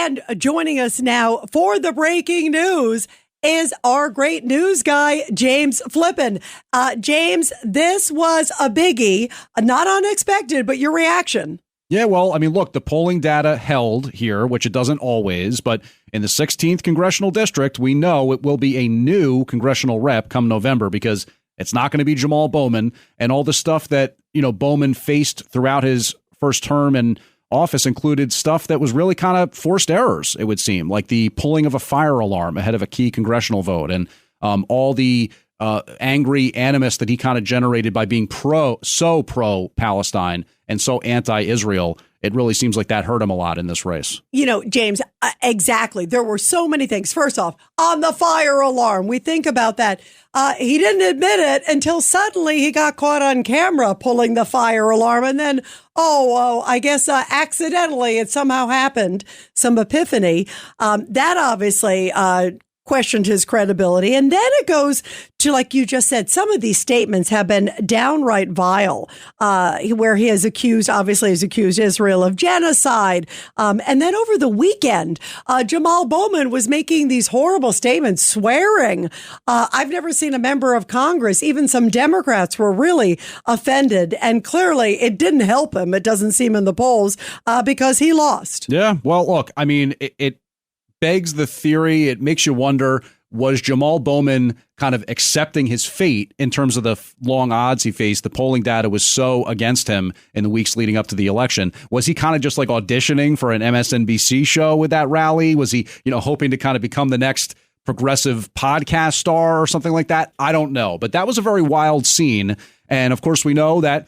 And joining us now for the breaking news is our great news guy, James Flippin. James, this was a biggie, not unexpected, but your reaction. Yeah, well, I mean, look, the polling data held here, which it doesn't always, but in the 16th congressional district, we know it will be a new congressional rep come November because it's not going to be Jamal Bowman, and all the stuff that, Bowman faced throughout his first term in office included stuff that was really kind of forced errors, it would seem, like the pulling of a fire alarm ahead of a key congressional vote and all the angry animus that he kind of generated by being so pro-Palestine and so anti-Israel. It really seems like that hurt him a lot in this race. James, exactly. There were so many things. First off, on the fire alarm, we think about that. He didn't admit it until suddenly he got caught on camera pulling the fire alarm. And then, I guess accidentally it somehow happened. Some epiphany. That obviously questioned his credibility. And then it goes to, like you just said, some of these statements have been downright vile, where he has accused Israel of genocide. And then over the weekend, Jamal Bowman was making these horrible statements, swearing. I've never seen a member of Congress, even some Democrats were really offended. And clearly it didn't help him. It doesn't seem in the polls because he lost. Yeah, well, look, I mean, it begs the theory. It makes you wonder, was Jamal Bowman kind of accepting his fate in terms of the long odds he faced? The polling data was so against him in the weeks leading up to the election. Was he kind of just like auditioning for an MSNBC show with that rally? Was he, hoping to kind of become the next progressive podcast star or something like that? I don't know. But that was a very wild scene. And of course, we know that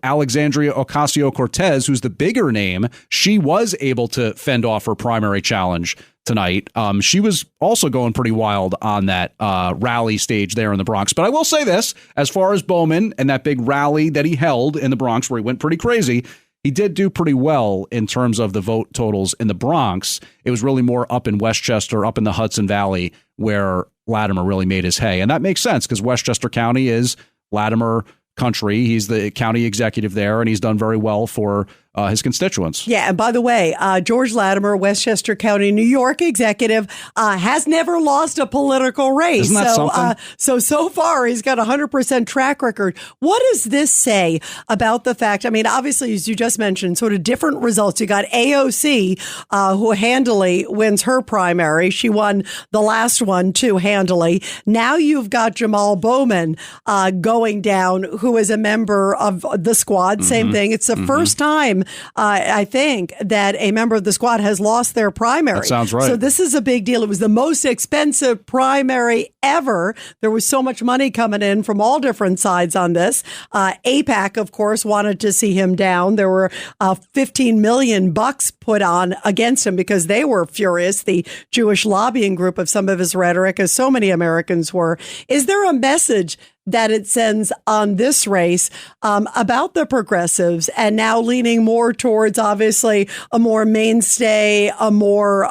Alexandria Ocasio-Cortez, who's the bigger name, she was able to fend off her primary challenge tonight. She was also going pretty wild on that rally stage there in the Bronx. But I will say this, as far as Bowman and that big rally that he held in the Bronx where he went pretty crazy, he did do pretty well in terms of the vote totals in the Bronx. It was really more up in Westchester, up in the Hudson Valley, where Latimer really made his hay. And that makes sense because Westchester County is Latimer country. He's the county executive there, and he's done very well for his constituents. Yeah. And by the way, George Latimer, Westchester County, New York executive, has never lost a political race. Isn't that something? So far, he's got a 100% track record. What does this say about the fact? I mean, obviously, as you just mentioned, sort of different results. You got AOC, who handily wins her primary. She won the last one too handily. Now you've got Jamal Bowman going down, who is a member of the squad. Same thing. It's the first time, I think, that a member of the squad has lost their primary. That sounds right. So this is a big deal. It was the most expensive primary ever. There was so much money coming in from all different sides on this. AIPAC, of course, wanted to see him down. There were $15 million put on against him because they were furious. The Jewish lobbying group of some of his rhetoric, as so many Americans were. Is there a message that it sends on this race about the progressives and now leaning more towards, obviously, a more mainstay, a more,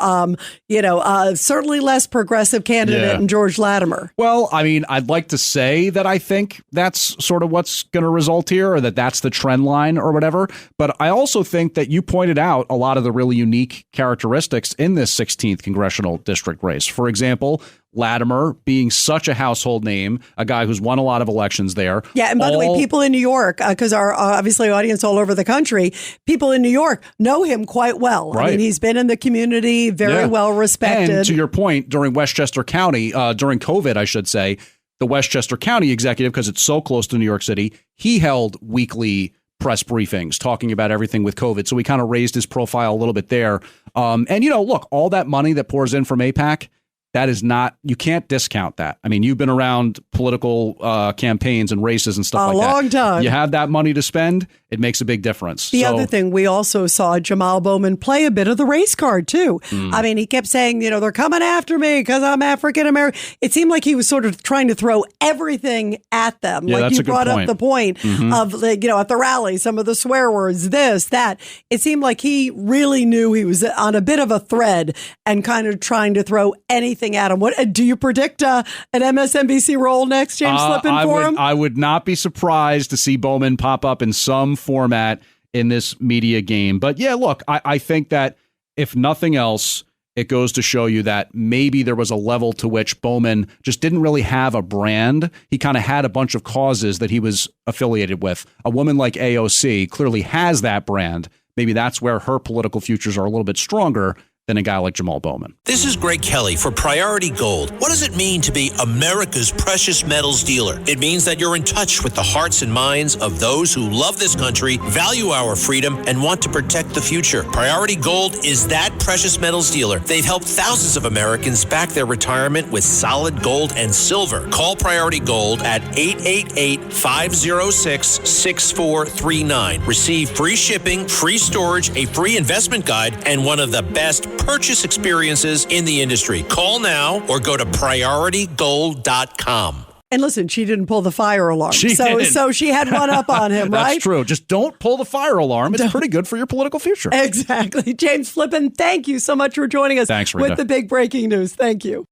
certainly less progressive candidate in George Latimer? Well, I mean, I'd like to say that I think that's sort of what's going to result here, or that's the trend line or whatever. But I also think that you pointed out a lot of the really unique characteristics in this 16th congressional district race. For example, Latimer being such a household name, a guy who's won a lot of elections there. Yeah, and by the way, people in New York, because our obviously audience all over the country, people in New York know him quite well. Right. I mean, he's been in the community, very well respected. And to your point, during Westchester County, during COVID, I should say, the Westchester County executive, because it's so close to New York City, he held weekly press briefings talking about everything with COVID. So he kind of raised his profile a little bit there. Look, all that money that pours in from AIPAC, that is not, you can't discount that. I mean, you've been around political campaigns and races and stuff like that. A long time. You have that money to spend, it makes a big difference. The other thing, we also saw Jamal Bowman play a bit of the race card, too. I mean, he kept saying, they're coming after me because I'm African American. It seemed like he was sort of trying to throw everything at them. Yeah, like you brought up the point of, at the rally, some of the swear words, this, that. It seemed like he really knew he was on a bit of a thread and kind of trying to throw anything at him. What do you predict an MSNBC role next, James Flippin, for him? I would not be surprised to see Bowman pop up in some format in this media game. But yeah, look, I think that if nothing else, it goes to show you that maybe there was a level to which Bowman just didn't really have a brand. He kind of had a bunch of causes that he was affiliated with. A woman like AOC clearly has that brand. Maybe that's where her political futures are a little bit stronger than a guy like Jamal Bowman. This is Greg Kelly for Priority Gold. What does it mean to be America's precious metals dealer? It means that you're in touch with the hearts and minds of those who love this country, value our freedom, and want to protect the future. Priority Gold is that precious metals dealer. They've helped thousands of Americans back their retirement with solid gold and silver. Call Priority Gold at 888-506-6439. Receive free shipping, free storage, a free investment guide, and one of the best purchase experiences in the industry. Call now or go to PriorityGold.com. And listen, she didn't pull the fire alarm. So she had one up on him, right? That's true. Just don't pull the fire alarm. It's pretty good for your political future. Exactly. James Flippin, thank you so much for joining us. Thanks, Rita. With the big breaking news. Thank you.